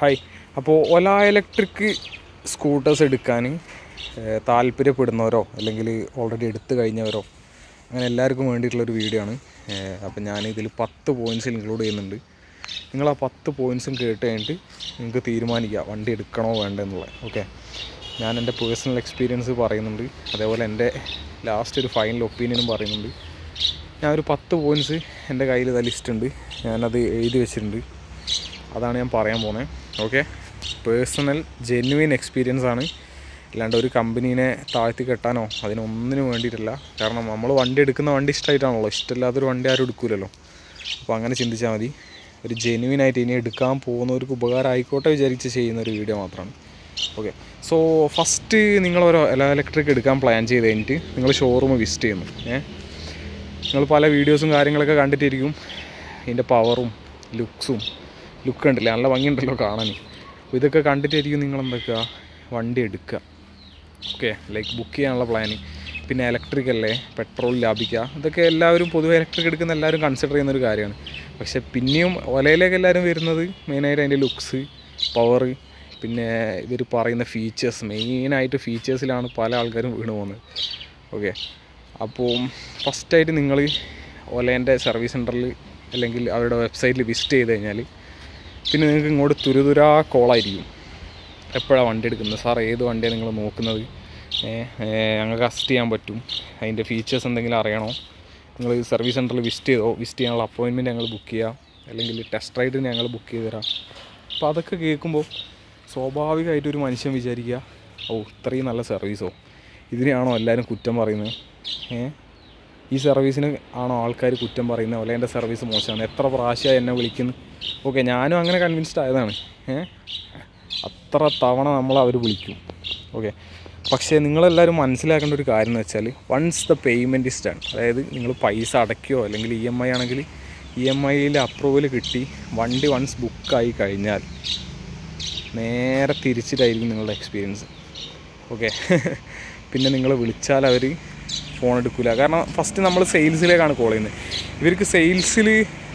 Hi. അപ്പോൾ ഒല electric scooters എടുക്കാൻ താല്പര്യപ്പെടുന്നവരോ അല്ലെങ്കിൽ ഓൾറെഡി എടുത്തു കഴിഞ്ഞവരോ അങ്ങനെ എല്ലാവർക്കും വേണ്ടിയിട്ടുള്ളൊരു വീഡിയോ ആണ്. അപ്പോൾ ഞാനിതിൽ 10 പോയിൻറ്റ്സ് ഇൻക്ലൂഡ് ചെയ്യുന്നുണ്ട്. നിങ്ങൾ ആ 10 പോയിൻറ്റ്സും കേട്ട് കഴിഞ്ഞിട്ട് നിങ്ങൾക്ക് തീരുമാനിക്കുക വണ്ടി എടുക്കണോ വേണ്ടെന്നുള്ളത്. ഓക്കെ, ഞാൻ എൻ്റെ പേഴ്സണൽ എക്സ്പീരിയൻസ് പറയുന്നുണ്ട്, അതേപോലെ എൻ്റെ ലാസ്റ്റ് ഒരു ഫൈനൽ ഒപ്പീനിയനും പറയുന്നുണ്ട്. ഞാനൊരു 10 പോയിൻറ്റ്സ് എൻ്റെ കയ്യിൽ ഇതാ ലിസ്റ്റ് ഉണ്ട്, ഞാനത് എഴുതി വെച്ചിട്ടുണ്ട്. അതാണ് ഞാൻ പറയാൻ പോകുന്നത്. ഓക്കെ, പേഴ്സണൽ ജെന്യുവിൻ എക്സ്പീരിയൻസ് ആണ്, അല്ലാണ്ട് ഒരു കമ്പനീനെ താഴ്ത്തി കെട്ടാനോ അതിനൊന്നിനും വേണ്ടിയിട്ടില്ല. കാരണം നമ്മൾ വണ്ടി എടുക്കുന്ന വണ്ടി ഇഷ്ടമായിട്ടാണല്ലോ, ഇഷ്ടമില്ലാത്തൊരു വണ്ടി ആരും എടുക്കില്ലല്ലോ. അപ്പോൾ അങ്ങനെ ചിന്തിച്ചാൽ മതി. ഒരു ജെന്യുവിനായിട്ട് ഇനി എടുക്കാൻ പോകുന്നവർക്ക് ഉപകാരം ആയിക്കോട്ടെ വിചാരിച്ച് ചെയ്യുന്ന ഒരു വീഡിയോ മാത്രമാണ്. ഓക്കെ, സോ ഫസ്റ്റ് നിങ്ങളൊരു ഇലക്ട്രിക് എടുക്കാൻ പ്ലാൻ ചെയ്ത് കഴിഞ്ഞിട്ട് നിങ്ങൾ ഷോറൂം വിസിറ്റ് ചെയ്യുന്നു. നിങ്ങൾ പല വീഡിയോസും കാര്യങ്ങളൊക്കെ കണ്ടിട്ടിരിക്കും. ഇതിൻ്റെ പവറും ലുക്ക് ഉണ്ടല്ലേ, നല്ല ഭംഗിയുണ്ടല്ലോ കാണാൻ. അപ്പോൾ ഇതൊക്കെ കണ്ടിട്ടായിരിക്കും നിങ്ങൾ എന്തൊക്കെ വണ്ടി എടുക്കുക. ഓക്കെ, ലൈക്ക് ബുക്ക് ചെയ്യാനുള്ള പ്ലാന്. പിന്നെ ഇലക്ട്രിക് അല്ലേ, പെട്രോൾ ലാഭിക്കുക, ഇതൊക്കെ എല്ലാവരും പൊതുവെ ഇലക്ട്രിക് എടുക്കുന്ന എല്ലാവരും കൺസിഡർ ചെയ്യുന്നൊരു കാര്യമാണ്. പക്ഷേ പിന്നെയും ഒലയിലേക്ക് എല്ലാവരും വരുന്നത് മെയിനായിട്ട് അതിൻ്റെ ലുക്സ്, പവർ, പിന്നെ ഇവർ പറയുന്ന ഫീച്ചേഴ്സ്, മെയിനായിട്ട് ഫീച്ചേഴ്സിലാണ് പല ആൾക്കാരും വീണ് പോകുന്നത്. ഓക്കെ, അപ്പോൾ ഫസ്റ്റായിട്ട് നിങ്ങൾ ഒലേൻ്റെ സർവീസ് സെൻറ്ററിൽ അല്ലെങ്കിൽ അവരുടെ വെബ്സൈറ്റിൽ വിസിറ്റ് ചെയ്ത് കഴിഞ്ഞാൽ പിന്നെ നിങ്ങൾക്ക് ഇങ്ങോട്ട് തുരുതുരാ കോളായിരിക്കും. എപ്പോഴാണ് വണ്ടി എടുക്കുന്നത് സാർ, ഏത് വണ്ടിയാണ് നിങ്ങൾ നോക്കുന്നത്, ഞങ്ങൾക്ക് അസിസ്റ്റ് ചെയ്യാൻ പറ്റും, അതിൻ്റെ ഫീച്ചേഴ്സ് എന്തെങ്കിലും അറിയണോ, നിങ്ങൾ സർവീസ് സെൻറ്ററിൽ വിസിറ്റ് ചെയ്യാനുള്ള അപ്പോയിൻമെൻറ്റ് ഞങ്ങൾ ബുക്ക് ചെയ്യാം, അല്ലെങ്കിൽ ടെസ്റ്റ് റൈഡിന് ഞങ്ങൾ ബുക്ക് ചെയ്ത് തരാം. അപ്പോൾ അതൊക്കെ കേൾക്കുമ്പോൾ സ്വാഭാവികമായിട്ടൊരു മനുഷ്യൻ വിചാരിക്കുക, ഇത്രയും നല്ല സർവീസോ, ഇതിനെയാണോ എല്ലാവരും കുറ്റം പറയുന്നത്, ഈ സർവീസിന് ആണോ ആൾക്കാർ കുറ്റം പറയുന്നത്, അല്ലെ എൻ്റെ സർവീസ് മോശമാണ്, എത്ര പ്രാവശ്യമായി എന്നെ വിളിക്കുന്നു. ഓക്കെ, ഞാനും അങ്ങനെ കൺവിൻസ്ഡ് ആയതാണ്. അത്ര തവണ അവർ വിളിക്കും. ഓക്കെ, പക്ഷേ നിങ്ങളെല്ലാവരും മനസ്സിലാക്കേണ്ട ഒരു കാര്യം എന്ന് വെച്ചാൽ, once the payment is done, അതായത് നിങ്ങൾ പൈസ അടയ്ക്കുകയോ അല്ലെങ്കിൽ EMI ആണെങ്കിൽ EMIയിൽ അപ്രൂവൽ കിട്ടി വണ്ടി വൺസ് ബുക്കായി കഴിഞ്ഞാൽ നേരെ തിരിച്ചിട്ടായിരിക്കും നിങ്ങളുടെ എക്സ്പീരിയൻസ്. ഓക്കെ, പിന്നെ നിങ്ങൾ വിളിച്ചാൽ അവർ ഫോൺ എടുക്കില്ല. കാരണം ഫസ്റ്റ് നമ്മൾ സെയിൽസിലേക്കാണ് കോൾ ചെയ്യുന്നത്. ഇവർക്ക് സെയിൽസിൽ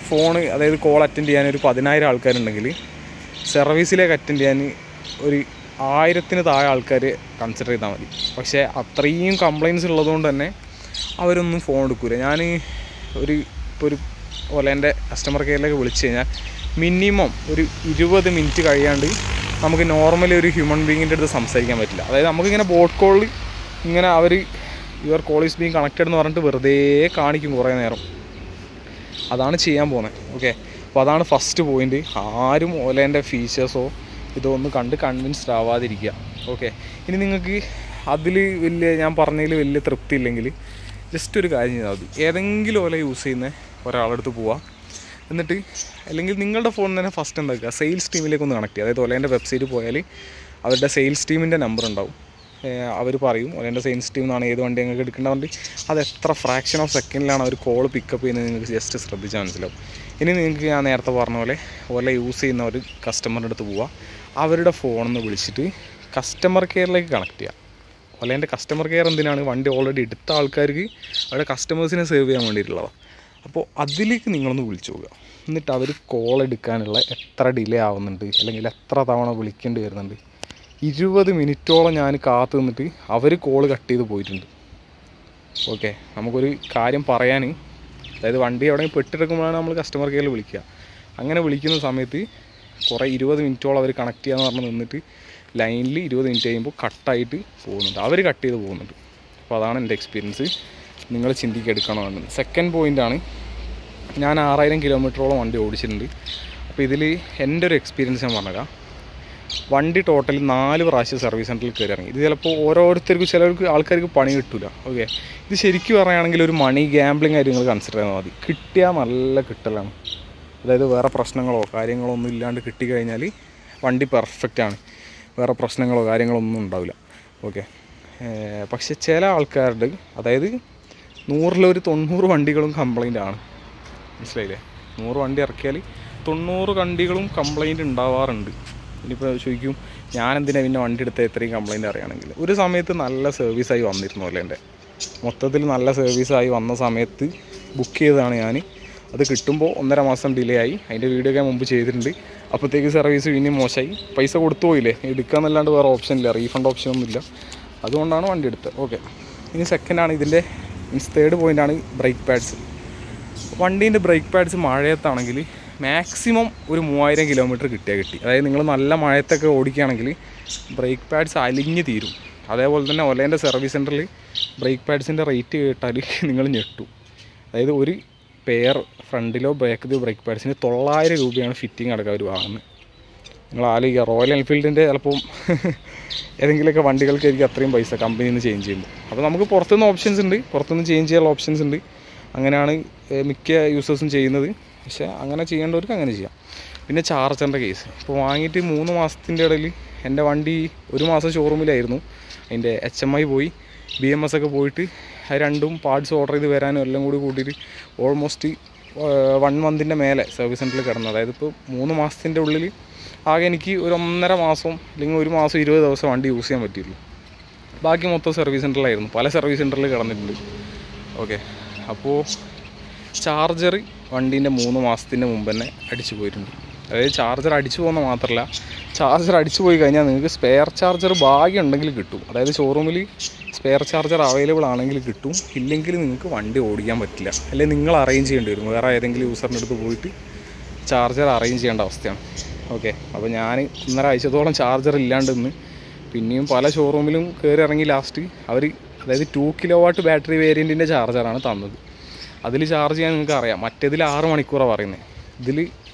ഫോണ്, അതായത് കോൾ അറ്റൻഡ് ചെയ്യാൻ ഒരു 10,000 ആൾക്കാരുണ്ടെങ്കിൽ സർവീസിലേക്ക് അറ്റൻഡ് ചെയ്യാൻ ഒരു 1000-ന് താഴെ ആൾക്കാർ കൺസിഡർ ചെയ്താൽ മതി. പക്ഷേ അത്രയും കംപ്ലയിൻറ്റ്സ് ഉള്ളതുകൊണ്ട് തന്നെ അവരൊന്നും ഫോൺ എടുക്കില്ല. ഞാൻ ഇപ്പോൾ ഒരു ഒലേൻ്റെ കസ്റ്റമർ കെയറിലേക്ക് വിളിച്ചു കഴിഞ്ഞാൽ മിനിമം ഒരു 20 മിനിറ്റ് കഴിയാണ്ട് നമുക്ക് നോർമലി ഒരു ഹ്യൂമൻ ബീങ്ങിൻ്റെ അടുത്ത് സംസാരിക്കാൻ പറ്റില്ല. അതായത് നമുക്കിങ്ങനെ ബോട്ട് കോളിൽ ഇങ്ങനെ അവർ your call is being connected എന്ന് പറഞ്ഞിട്ട് വെറുതെ കാണിക്കും കുറേ നേരം. അതാണ് ചെയ്യാൻ പോകുന്നത്. ഓക്കെ, അപ്പോൾ അതാണ് ഫസ്റ്റ് പോയിൻ്റ്. ആരും ഓലേൻ്റെ ഫീച്ചേഴ്സോ ഇതൊന്നും കണ്ട് കൺവിൻസ്ഡ് ആവാതിരിക്കുക. ഓക്കെ, ഇനി നിങ്ങൾക്ക് അതിൽ ഞാൻ പറഞ്ഞതിൽ വലിയ തൃപ്തി ഇല്ലെങ്കിൽ ജസ്റ്റ് ഒരു കാര്യം ചെയ്താൽ മതി. ഏതെങ്കിലും ഓല യൂസ് ചെയ്യുന്ന ഒരാളെടുത്ത് പോവുക, എന്നിട്ട് അല്ലെങ്കിൽ നിങ്ങളുടെ ഫോണിൽ തന്നെ ഫസ്റ്റ് എന്താക്കുക, സെയിൽസ് ടീമിലേക്ക് ഒന്ന് കണക്ട് ചെയ്യുക. അതായത് ഓലേൻ്റെ വെബ്സൈറ്റ് പോയാൽ അവരുടെ സെയിൽസ് ടീമിൻ്റെ നമ്പർ ഉണ്ടാവും. അവർ പറയും ഓലേൻ്റെ സെയിൽസ് ടീം എന്നാണ് ഏത് വണ്ടി നിങ്ങൾക്ക് എടുക്കേണ്ട വണ്ടി, അത് എത്ര ഫ്രാക്ഷൻ ഓഫ് സെക്കൻഡിലാണ് അവർ കോൾ പിക്കപ്പ് ചെയ്യുന്നത് നിങ്ങൾക്ക് ജസ്റ്റ് ശ്രദ്ധിച്ചാൽ മനസ്സിലാവും. ഇനി നിങ്ങൾക്ക് ഞാൻ നേരത്തെ പറഞ്ഞ പോലെ ഓല യൂസ് ചെയ്യുന്ന ഒരു കസ്റ്റമറിൻ്റെ അടുത്ത് പോവുക, അവരുടെ ഫോണിൽ നിന്ന് വിളിച്ചിട്ട് കസ്റ്റമർ കെയറിലേക്ക് കണക്ട് ചെയ്യുക. ഓലേൻ്റെ കസ്റ്റമർ കെയർ എന്തിനാണ്, വണ്ടി ഓൾറെഡി എടുത്ത ആൾക്കാർക്ക് അവരുടെ കസ്റ്റമേഴ്സിനെ സേവ് ചെയ്യാൻ വേണ്ടിയിട്ടുള്ളതാണ്. അപ്പോൾ അതിലേക്ക് നിങ്ങളൊന്ന് വിളിച്ചു പോകുക. എന്നിട്ട് അവർ കോൾ എടുക്കാനുള്ള എത്ര ഡിലേ ആവുന്നുണ്ട്, അല്ലെങ്കിൽ എത്ര തവണ വിളിക്കേണ്ടി വരുന്നുണ്ട്, 20 മിനിറ്റോളം ഞാൻ കാത്തു നിന്നിട്ട് അവർ കോൾ കട്ട് ചെയ്ത് പോയിട്ടുണ്ട്. ഓക്കെ, നമുക്കൊരു കാര്യം പറയാൻ, അതായത് വണ്ടി എവിടെയും പെട്ടെടുക്കുമ്പോഴാണ് നമ്മൾ കസ്റ്റമർ കെയറിൽ വിളിക്കുക. അങ്ങനെ വിളിക്കുന്ന സമയത്ത് 20 മിനിറ്റോളം അവർ കണക്ട് ചെയ്യാന്ന് പറഞ്ഞ് നിന്നിട്ട് ലൈനിൽ 20 മിനിറ്റ് കഴിയുമ്പോൾ കട്ടായിട്ട് പോകുന്നുണ്ട്, അവർ കട്ട് ചെയ്ത് പോകുന്നുണ്ട്. അപ്പോൾ അതാണ് എൻ്റെ എക്സ്പീരിയൻസ്. നിങ്ങൾ ചിന്തിക്കെടുക്കണമെന്ന്. സെക്കൻഡ് പോയിൻ്റാണ്, ഞാൻ 6000 കിലോമീറ്ററോളം വണ്ടി ഓടിച്ചിട്ടുണ്ട്. അപ്പോൾ ഇതിൽ എൻ്റെ ഒരു എക്സ്പീരിയൻസ് ഞാൻ പറഞ്ഞുതരാം. വണ്ടി ടോട്ടൽ 4 പ്രാവശ്യം സർവീസ് സെൻറ്ററിൽ കയറി ഇറങ്ങി. ഇത് ചിലപ്പോൾ ഓരോരുത്തർക്കും ആൾക്കാർക്ക് പണി കിട്ടില്ല. ഓക്കെ, ഇത് ശരിക്കും പറയുകയാണെങ്കിൽ ഒരു മണി ഗാംബ്ലിംഗ് ആയിട്ട് നിങ്ങൾ കൺസിഡർ ചെയ്താൽ മതി. കിട്ടിയാൽ നല്ല കിട്ടലാണ്. അതായത് വേറെ പ്രശ്നങ്ങളോ കാര്യങ്ങളോ ഒന്നും ഇല്ലാണ്ട് കിട്ടിക്കഴിഞ്ഞാൽ വണ്ടി പെർഫെക്റ്റാണ്, വേറെ പ്രശ്നങ്ങളോ കാര്യങ്ങളോ ഒന്നും ഉണ്ടാവില്ല. ഓക്കെ, പക്ഷെ ചില ആൾക്കാരുടെ, അതായത് 100-ൽ 90 വണ്ടികളും കംപ്ലൈൻ്റ് ആണ്. മനസ്സിലായില്ലേ? 100 വണ്ടി ഇറക്കിയാൽ 90 വണ്ടികളും കംപ്ലൈൻറ്റ് ഉണ്ടാവാറുണ്ട്. ഇനിയിപ്പോൾ ചോദിക്കും ഞാനെന്തിനാണ് പിന്നെ വണ്ടി എടുത്ത എത്രയും കംപ്ലൈൻറ്റ് അറിയുകയാണെങ്കിൽ, ഒരു സമയത്ത് നല്ല സർവീസായി വന്നിരുന്നു അല്ലേ, എൻ്റെ മൊത്തത്തിൽ നല്ല സർവീസായി വന്ന സമയത്ത് ബുക്ക് ചെയ്തതാണ് ഞാൻ. അത് കിട്ടുമ്പോൾ 1.5 മാസം ഡിലേ ആയി. അതിൻ്റെ വീഡിയോ ഒക്കെ മുമ്പ് ചെയ്തിട്ടുണ്ട്. അപ്പോഴത്തേക്ക് സർവീസ് ഇനിയും മോശമായി. പൈസ കൊടുത്തു പോയില്ലേ, എടുക്കാമെന്നല്ലാണ്ട് വേറെ ഓപ്ഷൻ ഇല്ല, റീഫണ്ട് ഓപ്ഷനൊന്നുമില്ല. അതുകൊണ്ടാണ് വണ്ടി എടുത്തത്. ഓക്കെ, ഇനി സെക്കൻഡാണ് ഇതിൻ്റെ തേർഡ് പോയിൻ്റാണ് ബ്രേക്ക് പാഡ്സ്. വണ്ടീൻ്റെ ബ്രേക്ക് പാഡ്സ് മഴയത്താണെങ്കിൽ മാക്സിമം ഒരു 3000 കിലോമീറ്റർ കിട്ടി. അതായത് നിങ്ങൾ നല്ല മഴയത്തൊക്കെ ഓടിക്കുകയാണെങ്കിൽ ബ്രേക്ക് പാഡ്സ് അലിഞ്ഞ് തീരും. അതേപോലെ തന്നെ ഒലേൻ്റെ സർവീസ് സെൻറ്ററിൽ ബ്രേക്ക് പാഡ്സിൻ്റെ റേറ്റ് കേട്ടാൽ നിങ്ങൾ ഞെട്ടും. അതായത് ഒരു പെയർ ഫ്രണ്ടിലോ ബാക്കിലോ ബ്രേക്ക് പാഡ്സിന് 900 രൂപയാണ് ഫിറ്റിംഗ് അടക്കം അവർ വാങ്ങുന്നത്. നിങ്ങൾ ആലോചിക്കുക, റോയൽ എൻഫീൽഡിൻ്റെ ചിലപ്പം ഏതെങ്കിലുമൊക്കെ വണ്ടികൾക്കായിരിക്കും അത്രയും പൈസ കമ്പനിയിൽ നിന്ന് ചേഞ്ച് ചെയ്യുമ്പോൾ. അപ്പോൾ നമുക്ക് പുറത്തുനിന്ന് ഓപ്ഷൻസ് ഉണ്ട്, പുറത്തുനിന്ന് ചേഞ്ച് ചെയ്യാനുള്ള ഓപ്ഷൻസ് ഉണ്ട്. അങ്ങനെയാണ് മിക്ക യൂസേഴ്സും ചെയ്യുന്നത്. പക്ഷേ അങ്ങനെ ചെയ്യേണ്ടവർക്ക് അങ്ങനെ ചെയ്യാം. പിന്നെ ചാർജറിൻ്റെ കേസ്, ഇപ്പോൾ വാങ്ങിയിട്ട് 3 മാസത്തിൻ്റെ ഇടയിൽ എൻ്റെ വണ്ടി 1 മാസം ഷോറൂമിലായിരുന്നു. അതിൻ്റെ HMI പോയി, BMS ഒക്കെ പോയിട്ട് അത് രണ്ടും പാർട്സ് ഓർഡർ ചെയ്ത് വരാനും എല്ലാം കൂടി കൂട്ടിയിട്ട് ഓൾമോസ്റ്റ് 1 മന്തിൻ്റെ മേലെ സർവീസ് സെൻറ്ററിൽ കിടന്നു. അതായത് ഇപ്പോൾ 3 മാസത്തിൻ്റെ ഉള്ളിൽ ആകെ എനിക്ക് ഒരു 1.5 മാസം അല്ലെങ്കിൽ 1 മാസം 20 ദിവസം വണ്ടി യൂസ് ചെയ്യാൻ പറ്റിയുള്ളൂ. ബാക്കി മൊത്തം സർവീസ് സെൻറ്ററിലായിരുന്നു, പല സർവീസ് സെൻറ്ററിൽ കിടന്നിട്ടുണ്ട്. ഓക്കെ, അപ്പോൾ ചാർജർ വണ്ടീൻ്റെ 3 മാസത്തിൻ്റെ മുമ്പ് തന്നെ അടിച്ചു പോയിട്ടുണ്ട്. അതായത് ചാർജർ അടിച്ചു പോകുന്ന മാത്രമല്ല, ചാർജർ അടിച്ചു പോയി കഴിഞ്ഞാൽ നിങ്ങൾക്ക് സ്പെയർ ചാർജർ ഭാഗ്യം ഉണ്ടെങ്കിൽ കിട്ടും. അതായത് ഷോറൂമിൽ സ്പെയർ ചാർജർ അവൈലബിൾ ആണെങ്കിൽ കിട്ടും, ഇല്ലെങ്കിൽ നിങ്ങൾക്ക് വണ്ടി ഓടിക്കാൻ പറ്റില്ല. അല്ലെങ്കിൽ നിങ്ങൾ അറേഞ്ച് ചെയ്യേണ്ടി വരും, വേറെ ഏതെങ്കിലും യൂസറിൻ്റെ അടുത്ത് പോയിട്ട് ചാർജർ അറേഞ്ച് ചെയ്യേണ്ട അവസ്ഥയാണ്. ഓക്കെ, അപ്പോൾ ഞാൻ 1.5 ആഴ്ചത്തോളം ചാർജർ ഇല്ലാണ്ട് നിന്ന് പിന്നെയും പല ഷോറൂമിലും കയറി ഇറങ്ങി. ലാസ്റ്റ് അവർ അതായത് 2 കിലോവാട്ട് ബാറ്ററി വേരിയൻറ്റിൻ്റെ ചാർജറാണ് തന്നത്. അതിൽ ചാർജ് ചെയ്യാൻ നിങ്ങൾക്ക് അറിയാം, മറ്റേതിൽ 6 മണിക്കൂറാണ് പറയുന്നത്. ഇതിൽ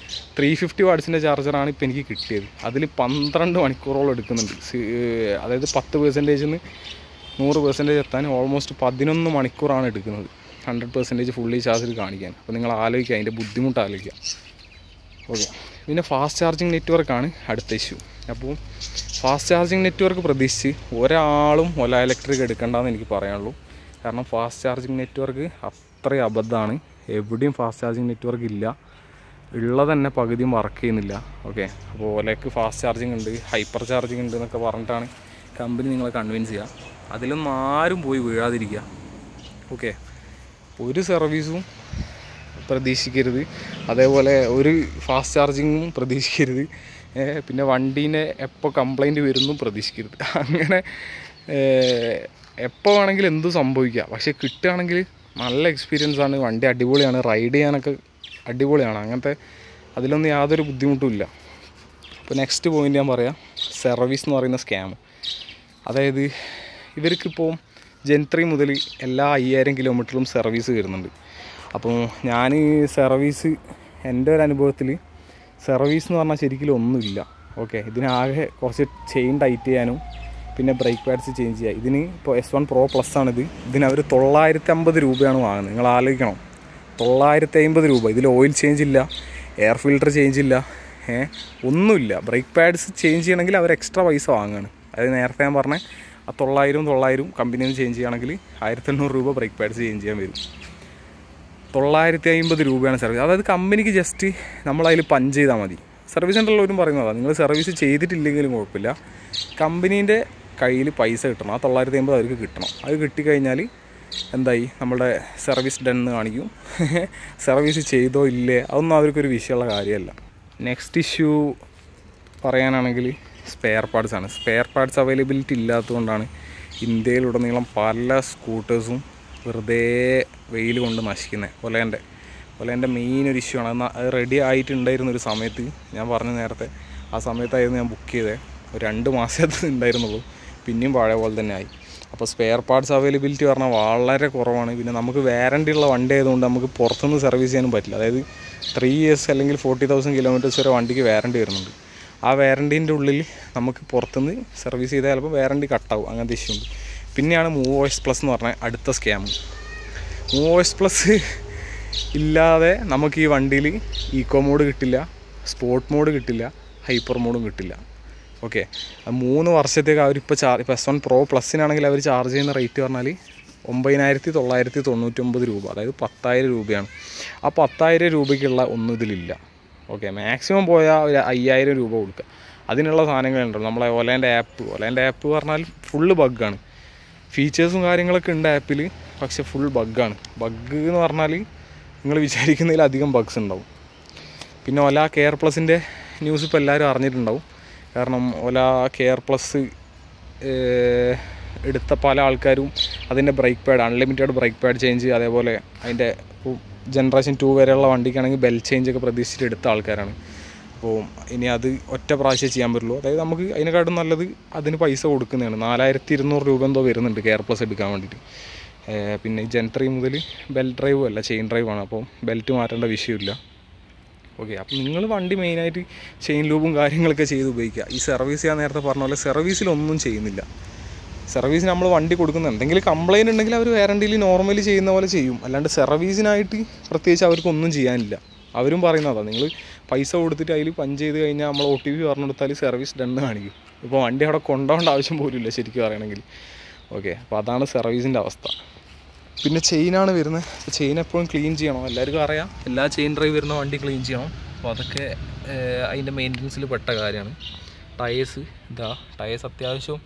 350 വാട്ട്സിൻ്റെ ചാർജറാണ് ഇപ്പോൾ എനിക്ക് കിട്ടിയത്. അതിൽ 12 മണിക്കൂറോളം എടുക്കുന്നുണ്ട്. അതായത് 10% 100% എത്താൻ ഓൾമോസ്റ്റ് 11 മണിക്കൂറാണ് എടുക്കുന്നത് 100% ഫുള്ളി ചാർജിൽ കാണിക്കാൻ. അപ്പോൾ നിങ്ങൾ ആലോചിക്കുക, അതിൻ്റെ ബുദ്ധിമുട്ട് ആലോചിക്കുക. ഓക്കെ, പിന്നെ ഫാസ്റ്റ് ചാർജിങ് നെറ്റ്വർക്കാണ് അടുത്ത ഇഷ്യൂ. അപ്പോൾ ഫാസ്റ്റ് ചാർജിങ് നെറ്റ്വർക്ക് പ്രതീക്ഷിച്ച് ഒരാളും ഒല ഇലക്ട്രിക് എടുക്കേണ്ടതെന്ന് എനിക്ക് പറയാനുള്ളൂ. കാരണം ഫാസ്റ്റ് ചാർജിങ് നെറ്റ്വർക്ക് അത്രയും അബദ്ധമാണ്. എവിടെയും ഫാസ്റ്റ് ചാർജിങ് നെറ്റ്വർക്ക് ഇല്ല, ഉള്ളത് തന്നെ പകുതിയും വർക്ക് ചെയ്യുന്നില്ല. ഓക്കെ, അപ്പോൾ ഒലയ്ക്ക് ഫാസ്റ്റ് ചാർജിങ് ഉണ്ട്, ഹൈപ്പർ ചാർജിങ് ഉണ്ട് എന്നൊക്കെ പറഞ്ഞിട്ടാണ് കമ്പനി നിങ്ങളെ കൺവിൻസ് ചെയ്യുക. അതിലൊന്നും ആരും പോയി വീഴാതിരിക്കുക. ഓക്കെ, ഒരു സർവീസും പ്രതീക്ഷിക്കരുത്, അതേപോലെ ഒരു ഫാസ്റ്റ് ചാർജിങ്ങും പ്രതീക്ഷിക്കരുത്. പിന്നെ വണ്ടീനെ എപ്പോൾ കംപ്ലൈൻറ്റ് വരുന്നു പ്രതീക്ഷിക്കരുത്. അങ്ങനെ എപ്പോൾ വേണമെങ്കിലും എന്തും സംഭവിക്കാം. പക്ഷേ കിട്ടുകയാണെങ്കിൽ നല്ല എക്സ്പീരിയൻസ് ആണ്, വണ്ടി അടിപൊളിയാണ്, റൈഡ് ചെയ്യാനൊക്കെ അടിപൊളിയാണ്. അങ്ങനത്തെ അതിലൊന്നും യാതൊരു ബുദ്ധിമുട്ടും ഇല്ല. അപ്പോൾ നെക്സ്റ്റ് പോയിൻ്റ് ഞാൻ പറയാം, സർവീസ് എന്ന് പറയുന്ന സ്കാം. അതായത് ഇവർക്കിപ്പോൾ Gen 3 മുതൽ എല്ലാ 5000 കിലോമീറ്ററിലും സർവീസ് വരുന്നുണ്ട്. അപ്പോൾ ഞാൻ സർവീസ് എൻ്റെ ഒരു അനുഭവത്തിൽ സർവീസ് എന്ന് പറഞ്ഞാൽ ശരിക്കും ഒന്നുമില്ല. ഓക്കെ, ഇതിനാകെ കുറച്ച് ചെയിൻ ടൈറ്റ് ചെയ്യാനും പിന്നെ ബ്രേക്ക് പാഡ്സ് ചേഞ്ച് ചെയ്യുക. ഇതിന് ഇപ്പോൾ S1 Pro Plus ആണിത്. ഇതിനവർ 950 രൂപയാണ് വാങ്ങുന്നത്. നിങ്ങൾ ആലോചിക്കണം, 950 രൂപ. ഇതിൽ ഓയിൽ ചേഞ്ച് ഇല്ല, എയർ ഫിൽറ്റർ ചേഞ്ച് ഇല്ല, ഒന്നുമില്ല. ബ്രേക്ക് പാഡ്സ് ചേഞ്ച് ചെയ്യണമെങ്കിൽ അവർ എക്സ്ട്രാ പൈസ വാങ്ങുകയാണ്. അതായത് നേരത്തെ ഞാൻ പറഞ്ഞ ആ 900 കമ്പനിയിൽ നിന്ന് ചേഞ്ച് ചെയ്യുകയാണെങ്കിൽ 1800 രൂപ ബ്രേക്ക് പാഡ്സ് ചേഞ്ച് ചെയ്യാൻ വരും. 950 രൂപയാണ് സർവീസ്. അതായത് കമ്പനിക്ക് ജസ്റ്റ് നമ്മളതിൽ പഞ്ച് ചെയ്താൽ മതി. സർവീസ് സെൻ്ററിലോരും പറയുന്നതാണ്, നിങ്ങൾ സർവീസ് ചെയ്തിട്ടില്ലെങ്കിലും കുഴപ്പമില്ല, കമ്പനീൻ്റെ കയ്യിൽ പൈസ കിട്ടണം. ആ 950 അവർക്ക് കിട്ടണം. അത് കിട്ടിക്കഴിഞ്ഞാൽ എന്തായി, നമ്മുടെ സർവീസ് ഡൺ എന്ന് കാണിക്കും. സർവീസ് ചെയ്തോ ഇല്ലേ അതൊന്നും അവർക്കൊരു വിഷയമുള്ള കാര്യമല്ല. നെക്സ്റ്റ് ഇഷ്യൂ പറയാനാണെങ്കിൽ സ്പെയർ പാർട്സാണ്. സ്പെയർ പാർട്സ് അവൈലബിലിറ്റി ഇല്ലാത്തതുകൊണ്ടാണ് ഇന്ത്യയിലുടനീളം പല സ്കൂട്ടേഴ്സും വെറുതെ വെയിൽ കൊണ്ട് നശിക്കുന്നത്. ഒലേൻ്റെ മെയിൻ ഒരു ഇഷ്യൂ ആണ്. അത് റെഡി ആയിട്ടുണ്ടായിരുന്നൊരു സമയത്ത്, ഞാൻ പറഞ്ഞു നേരത്തെ, ആ സമയത്തായിരുന്നു ഞാൻ ബുക്ക് ചെയ്തത്. ഒരു 2 മാസത്തെ ഉണ്ടായിരുന്നുള്ളൂ, പിന്നെയും പഴയ പോലെ തന്നെ ആയി. അപ്പോൾ സ്പെയർ പാർട്സ് അവൈലബിലിറ്റി പറഞ്ഞാൽ വളരെ കുറവാണ്. പിന്നെ നമുക്ക് വാറണ്ടി ഉള്ള വണ്ടി ആയതുകൊണ്ട് നമുക്ക് പുറത്തുനിന്ന് സർവീസ് ചെയ്യാനും പറ്റില്ല. അതായത് 3 years അല്ലെങ്കിൽ 40,000 കിലോമീറ്റേഴ്സ് വരെ വണ്ടിക്ക് വാറണ്ടി വരുന്നുണ്ട്. ആ വാറണ്ടീൻ്റെ ഉള്ളിൽ നമുക്ക് പുറത്തുനിന്ന് സർവീസ് ചെയ്താൽ ചിലപ്പോൾ വാറണ്ടി കട്ടാവും. അങ്ങനത്തെ ഇഷ്യൂ ഉണ്ട്. പിന്നെയാണ് MoveOS Plus എന്ന് പറഞ്ഞാൽ അടുത്ത സ്കാം. MoveOS Plus ഇല്ലാതെ നമുക്ക് ഈ വണ്ടിയിൽ ഈക്കോ മോഡ് കിട്ടില്ല, സ്പോർട്ട് മോഡ് കിട്ടില്ല, ഹൈപ്പർ മോഡും കിട്ടില്ല. ഓക്കെ, 3 വർഷത്തേക്ക് അവരിപ്പോൾ ഇപ്പോൾ S1 Pro Plusനാണെങ്കിൽ അവർ ചാർജ് ചെയ്യുന്ന റേറ്റ് പറഞ്ഞാൽ 9999 രൂപ, അതായത് 10,000 രൂപയാണ്. ആ 10,000 രൂപയ്ക്കുള്ള ഒന്നും ഇതിലില്ല. ഓക്കെ, മാക്സിമം പോയാൽ ഒരു 5,000 രൂപ കൊടുക്കുക. അതിനുള്ള സാധനങ്ങളുണ്ടല്ലോ. നമ്മളെ ഒലേൻ്റെ ആപ്പ് പറഞ്ഞാൽ ഫുള്ള് ബഗ്ഗാണ്. ഫീച്ചേഴ്സും കാര്യങ്ങളൊക്കെ ഉണ്ട് ആപ്പിൽ, പക്ഷെ ഫുൾ ബഗ്ഗാണ്. ബഗ് എന്ന് പറഞ്ഞാൽ നിങ്ങൾ വിചാരിക്കുന്നതിലധികം ബഗ്സ് ഉണ്ടാവും. പിന്നെ ഒല കെയർ പ്ലസിൻ്റെ ന്യൂസ് ഇപ്പോൾ എല്ലാവരും അറിഞ്ഞിട്ടുണ്ടാവും. കാരണം ഒല കെയർ പ്ലസ് എടുത്ത പല ആൾക്കാരും അതിൻ്റെ brake pad, unlimited brake pad change, അതേപോലെ അതിൻ്റെ ജനറേഷൻ 2 വരെയുള്ള വണ്ടിക്കാണെങ്കിൽ ബെൽ ചേഞ്ചൊക്കെ പ്രതീക്ഷിച്ചിട്ട് എടുത്ത ആൾക്കാരാണ്. അപ്പോൾ ഇനി അത് ഒറ്റ പ്രാവശ്യം ചെയ്യാൻ പറ്റുള്ളൂ. അതായത് നമുക്ക് അതിനെക്കാട്ടും നല്ലത് അതിന് പൈസ കൊടുക്കുന്നതാണ്. 4200 രൂപ എന്തോ വരുന്നുണ്ട് കെയർ പ്ലസ് എടുക്കാൻ വേണ്ടിയിട്ട്. പിന്നെ ജെൻ 3 മുതൽ ബെൽറ്റ് ഡ്രൈവും അല്ല, ചെയിൻ ഡ്രൈവാണ്. അപ്പോൾ ബെൽറ്റ് മാറ്റേണ്ട വിഷയമില്ല. ഓക്കെ, അപ്പോൾ നിങ്ങൾ വണ്ടി മെയിനായിട്ട് ചെയിൻ ലൂബും കാര്യങ്ങളൊക്കെ ചെയ്ത് ഉപയോഗിക്കുക. ഈ സർവീസ് ഞാൻ നേരത്തെ പറഞ്ഞ പോലെ സർവീസിലൊന്നും ചെയ്യുന്നില്ല. സർവീസിന് നമ്മൾ വണ്ടി കൊടുക്കുന്ന എന്തെങ്കിലും കംപ്ലയിൻ്റ് ഉണ്ടെങ്കിൽ അവർ വാറണ്ടിയിൽ നോർമലി ചെയ്യുന്ന പോലെ ചെയ്യും. അല്ലാണ്ട് സർവീസിനായിട്ട് പ്രത്യേകിച്ച് അവർക്കൊന്നും ചെയ്യാനില്ല. അവരും പറയുന്നതാണ്, നിങ്ങൾ പൈസ കൊടുത്തിട്ട് അതിൽ പഞ്ച് ചെയ്ത് കഴിഞ്ഞാൽ നമ്മൾ OTP പറഞ്ഞു കൊടുത്താൽ സർവീസ് ഡണ്ണ് കാണിക്കും. ഇപ്പോൾ വണ്ടി അവിടെ കൊണ്ടുപോകേണ്ട ആവശ്യം പോലും ഇല്ല ശരിക്കും പറയണമെങ്കിൽ. ഓക്കെ, അപ്പോൾ അതാണ് സർവീസിൻ്റെ അവസ്ഥ. പിന്നെ ചെയിനാണ് വരുന്നത്. ചെയിൻ എപ്പോഴും ക്ലീൻ ചെയ്യണം. എല്ലാവർക്കും അറിയാം, എല്ലാ ചെയിൻ ഡ്രൈവ് വരുന്ന വണ്ടി ക്ലീൻ ചെയ്യണം. അപ്പോൾ അതൊക്കെ അതിൻ്റെ മെയിൻ്റനൻസിൽ പെട്ട കാര്യമാണ്. ടയേഴ്സ് അത്യാവശ്യം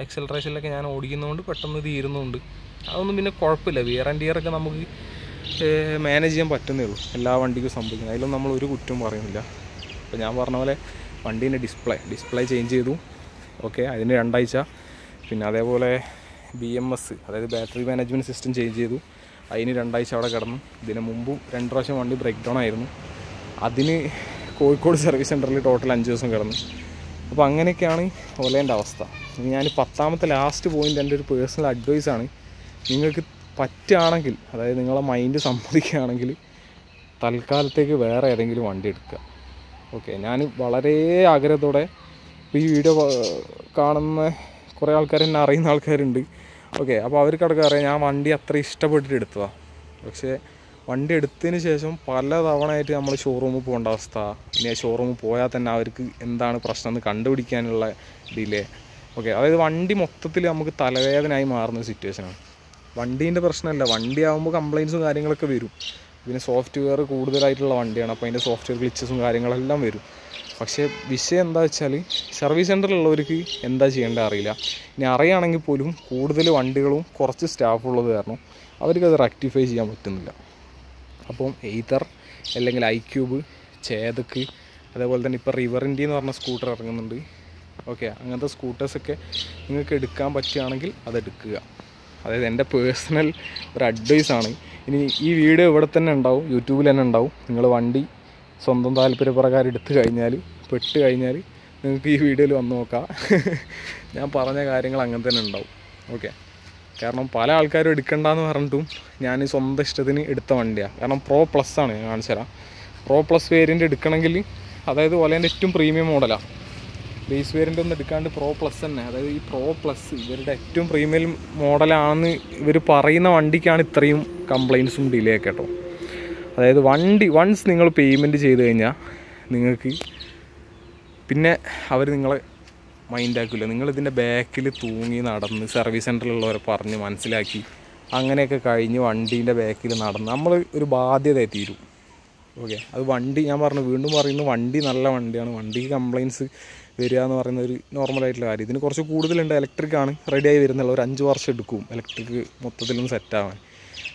എക്സലറേഷനിലൊക്കെ ഞാൻ ഓടിക്കുന്നതുകൊണ്ട് പെട്ടെന്ന് തീരുന്നുണ്ട്. അതൊന്നും പിന്നെ കുഴപ്പമില്ല. വിയർ ആൻഡ് ടിയറൊക്കെ നമുക്ക് മാനേജ് ചെയ്യാൻ പറ്റുന്നേ ഉള്ളൂ. എല്ലാ വണ്ടിക്കും സംഭവിക്കുന്നത്, അതിലൊന്നും നമ്മൾ ഒരു കുറ്റവും പറയുന്നില്ല. അപ്പോൾ ഞാൻ പറഞ്ഞ പോലെ വണ്ടീൻ്റെ ഡിസ്പ്ലേ ചേഞ്ച് ചെയ്തു. ഓക്കെ, അതിന് 2 ആഴ്ച. പിന്നെ അതേപോലെ BMS, അതായത് ബാറ്ററി മാനേജ്മെൻറ്റ് സിസ്റ്റം ചേഞ്ച് ചെയ്തു. അതിന് 2 ആഴ്ച അവിടെ കിടന്നു. ഇതിന് മുമ്പും 2 പ്രാവശ്യം വണ്ടി ബ്രേക്ക് ഡൗൺ ആയിരുന്നു. അതിന് കോഴിക്കോട് സർവീസ് സെൻറ്ററിൽ ടോട്ടൽ 5 ദിവസം കിടന്നു. അപ്പോൾ അങ്ങനെയൊക്കെയാണ് ഒലേൻ്റെ അവസ്ഥ. ഞാൻ 10ാമത്തെ ലാസ്റ്റ് പോയിൻ്റ് എൻ്റെ ഒരു പേഴ്സണൽ അഡ്വൈസാണ്. നിങ്ങൾക്ക് പറ്റുകയാണെങ്കിൽ, അതായത് നിങ്ങളെ മൈൻഡ് സമ്മതിക്കുകയാണെങ്കിൽ തൽക്കാലത്തേക്ക് വേറെ ഏതെങ്കിലും വണ്ടി എടുക്കുക. ഓക്കെ, ഞാൻ വളരെ ആഗ്രഹത്തോടെ ഈ വീഡിയോ കാണുന്ന കുറേ ആൾക്കാർ എന്നെ അറിയുന്ന ആൾക്കാരുണ്ട്. ഓക്കെ, അപ്പോൾ അവർക്കടക്കം അറിയാം ഞാൻ വണ്ടി അത്ര ഇഷ്ടപ്പെട്ടിട്ട് എടുത്തതാണ്. പക്ഷേ വണ്ടി എടുത്തതിന് ശേഷം പല തവണയായിട്ട് നമ്മൾ ഷോറൂമിൽ പോകേണ്ട അവസ്ഥ. ഇനി ഷോറൂമിൽ പോയാൽ തന്നെ അവർക്ക് എന്താണ് പ്രശ്നം എന്ന് കണ്ടുപിടിക്കാനുള്ള ഡിലേ. ഓക്കെ, അതായത് വണ്ടി മൊത്തത്തിൽ നമുക്ക് തലവേദനയായി മാറുന്ന സിറ്റുവേഷനാണ്. വണ്ടീൻ്റെ പ്രശ്നമല്ല, വണ്ടി ആകുമ്പോൾ കംപ്ലയിൻസും കാര്യങ്ങളൊക്കെ വരും. പിന്നെ സോഫ്റ്റ്വെയർ കൂടുതലായിട്ടുള്ള വണ്ടിയാണ്, അപ്പോൾ അതിൻ്റെ സോഫ്റ്റ്വെയർ ഗ്ലിച്ചസും കാര്യങ്ങളെല്ലാം വരും. പക്ഷേ വിഷയം എന്താ വെച്ചാൽ സർവീസ് സെൻ്ററിലുള്ളവർക്ക് എന്താ ചെയ്യേണ്ടത് അറിയില്ല. ഇനി അറിയുകയാണെങ്കിൽ പോലും കൂടുതൽ വണ്ടികളും കുറച്ച് സ്റ്റാഫുള്ളത് കാരണം അവർക്കത് റെക്ടിഫൈ ചെയ്യാൻ പറ്റുന്നില്ല. അപ്പം എയ്തർ അല്ലെങ്കിൽ iQube, ചേതക്ക്, അതേപോലെ തന്നെ ഇപ്പോൾ റിവർ ഇന്ത്യ എന്ന് പറഞ്ഞ സ്കൂട്ടർ ഇറങ്ങുന്നുണ്ട്. ഓക്കെ, അങ്ങനത്തെ സ്കൂട്ടേഴ്സൊക്കെ നിങ്ങൾക്ക് എടുക്കാൻ പറ്റുകയാണെങ്കിൽ അതെടുക്കുക. അതായത് എൻ്റെ പേഴ്സണൽ ഒരു അഡ്വൈസാണ്. ഇനി ഈ വീഡിയോ ഇവിടെ തന്നെ ഉണ്ടാവും, യൂട്യൂബിൽ തന്നെ ഉണ്ടാവും. നിങ്ങൾ വണ്ടി സ്വന്തം താല്പര്യപ്രകാരം എടുത്തു കഴിഞ്ഞാൽ, പെട്ട് കഴിഞ്ഞാൽ നിങ്ങൾക്ക് ഈ വീഡിയോയിൽ വന്ന് നോക്കാം. ഞാൻ പറഞ്ഞ കാര്യങ്ങൾ അങ്ങനെ തന്നെ ഉണ്ടാവും. ഓക്കെ, കാരണം പല ആൾക്കാരും എടുക്കണ്ടെന്ന് പറഞ്ഞിട്ടും ഞാൻ സ്വന്തം ഇഷ്ടത്തിന് എടുത്ത വണ്ടിയാണ്. കാരണം Pro Plus ആണ്, ഞാൻ കാണിച്ചു തരാം. Pro Plus വേരിയൻ്റ് എടുക്കണമെങ്കിൽ, അതായത് ഒലേൻ്റെ ഏറ്റവും പ്രീമിയം മോഡലാണ്. ബേസ് വേരിയൻ്റ് ഒന്നും എടുക്കാണ്ട് Pro Plus തന്നെ, അതായത് ഈ Pro Plus ഇവരുടെ ഏറ്റവും പ്രീമിയം മോഡലാണെന്ന് ഇവർ പറയുന്ന വണ്ടിക്കാണ് ഇത്രയും കംപ്ലയിൻസും ഡിലേ ഒക്കെ കേട്ടോ. അതായത് വണ്ടി വൺസ് നിങ്ങൾ പേയ്മെൻറ്റ് ചെയ്ത് കഴിഞ്ഞാൽ നിങ്ങൾക്ക് പിന്നെ അവർ നിങ്ങളെ മൈൻഡാക്കില്ല. നിങ്ങളിതിൻ്റെ ബാക്കിൽ തൂങ്ങി നടന്ന് സർവീസ് സെൻറ്ററിലുള്ളവരെ പറഞ്ഞ് മനസ്സിലാക്കി അങ്ങനെയൊക്കെ കഴിഞ്ഞ് വണ്ടീൻ്റെ ബാക്കിൽ നടന്ന് നമ്മൾ ഒരു ബാധ്യതയായി തീരും. ഓക്കെ, അത് വണ്ടി ഞാൻ വീണ്ടും പറയുന്നു, വണ്ടി നല്ല വണ്ടിയാണ്. വണ്ടിക്ക് കംപ്ലയിൻസ് വരിക എന്ന് പറയുന്ന ഒരു നോർമലായിട്ടുള്ള കാര്യം. ഇതിന് കുറച്ച് കൂടുതലുണ്ട്. ഇലക്ട്രിക്കാണ്, റെഡിയായി വരുന്നുള്ള ഒരു 5 വർഷം എടുക്കും ഇലക്ട്രിക്ക് മൊത്തത്തിലൊന്നും സെറ്റാവാൻ.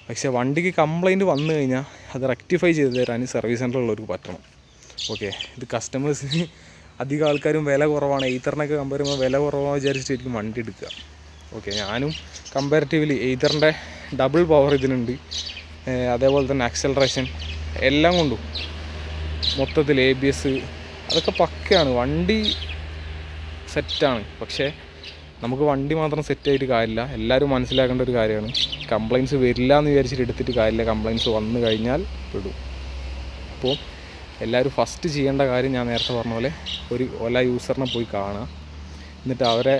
പക്ഷേ വണ്ടിക്ക് കംപ്ലയിൻറ്റ് വന്നു കഴിഞ്ഞാൽ അത് റെക്ടിഫൈ ചെയ്ത് തരാൻ സർവീസ് സെൻറ്ററിലുള്ളവർക്ക് പറ്റണം. ഓക്കെ, ഇത് കസ്റ്റമേഴ്സിന് അധികം ആൾക്കാരും വില കുറവാണ്, എയ്തറിനൊക്കെ കമ്പയർ ചെയ്യുമ്പോൾ വില കുറവാണെന്ന് വിചാരിച്ചിട്ടായിരിക്കും വണ്ടി എടുക്കുക. ഓക്കെ, ഞാനും കമ്പാരിറ്റീവ്ലി എയ്തറിൻ്റെ ഡബിൾ പവർ ഇതിനുണ്ട്. അതേപോലെ തന്നെ ആക്സലറേഷൻ എല്ലാം കൊണ്ടും മൊത്തത്തിൽ ABS അതൊക്കെ പക്കയാണ്. വണ്ടി സെറ്റാണ്. പക്ഷേ നമുക്ക് വണ്ടി മാത്രം സെറ്റായിട്ട് കാര്യമില്ല. എല്ലാവരും മനസ്സിലാക്കേണ്ട ഒരു കാര്യമാണ്, കംപ്ലയിൻസ് വരില്ല എന്ന് വിചാരിച്ചിട്ട് എടുത്തിട്ട് കാര്യമില്ല. കംപ്ലയിൻസ് വന്നു കഴിഞ്ഞാൽ പെടും. അപ്പോൾ എല്ലാവരും ഫസ്റ്റ് ചെയ്യേണ്ട കാര്യം ഞാൻ നേരത്തെ പറഞ്ഞ പോലെ ഒരു ഓല യൂസറിനെ പോയി കാണുക. എന്നിട്ട് അവരെ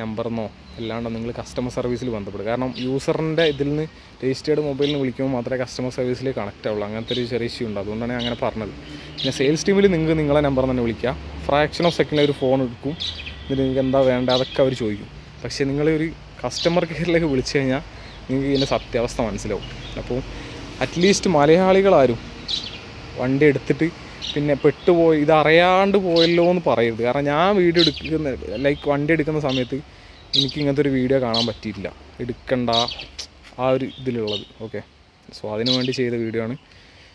നമ്പറിന്നോ അല്ലാണ്ട് നിങ്ങൾ കസ്റ്റമർ സർവീസിൽ ബന്ധപ്പെടുക. കാരണം യൂസറിൻ്റെ ഇതിൽ നിന്ന് രജിസ്റ്റേർഡ് മൊബൈലിൽ നിന്ന് വിളിക്കുമ്പോൾ മാത്രമേ കസ്റ്റമർ സർവീസിൽ കണക്റ്റ് ആവുള്ളൂ. അങ്ങനത്തെ ഒരു ചെറിയ ഇഷ്യൂ ഉണ്ട്. അതുകൊണ്ടാണ് ഞാൻ അങ്ങനെ പറഞ്ഞത്. പിന്നെ സെയിൽസ് ടീമിൽ നിങ്ങൾക്ക് നിങ്ങളെ നമ്പർ തന്നെ വിളിക്കുക. ഫ്രാക്ഷൻ ഓഫ് സെക്കൻഡിൽ ഒരു ഫോൺ എടുക്കും. എന്നിട്ട് നിങ്ങൾക്ക് എന്താ വേണ്ട അതൊക്കെ അവർ ചോദിക്കും. പക്ഷേ നിങ്ങളൊരു കസ്റ്റമർ കെയറിലേക്ക് വിളിച്ചു കഴിഞ്ഞാൽ നിങ്ങൾക്ക് ഇതിൻ്റെ സത്യാവസ്ഥ മനസ്സിലാവും. അപ്പോൾ അറ്റ്ലീസ്റ്റ് മലയാളികളാരും വണ്ടി എടുത്തിട്ട് പിന്നെ പെട്ടുപോയി ഇതറിയാണ്ട് പോയല്ലോ എന്ന് പറയരുത്. കാരണം ഞാൻ വീഡിയോ വണ്ടി എടുക്കുന്ന സമയത്ത് എനിക്ക് ഇങ്ങനത്തെ ഒരു വീഡിയോ കാണാൻ പറ്റിയിട്ടില്ല. എടുക്കണ്ട ആ ഒരു ഇതിലുള്ളത്. ഓക്കെ, സോ അതിന് വേണ്ടി ചെയ്ത വീഡിയോ ആണ്.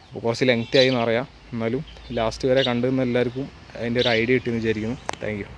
അപ്പോൾ കുറച്ച് ലെങ്തി ആയി എന്നറിയാം, എന്നാലും ലാസ്റ്റ് വരെ കണ്ടുവന്ന എല്ലാവർക്കും അതിൻ്റെ ഒരു ഐഡിയ കിട്ടിയെന്ന് വിചാരിക്കുന്നു. Thank you.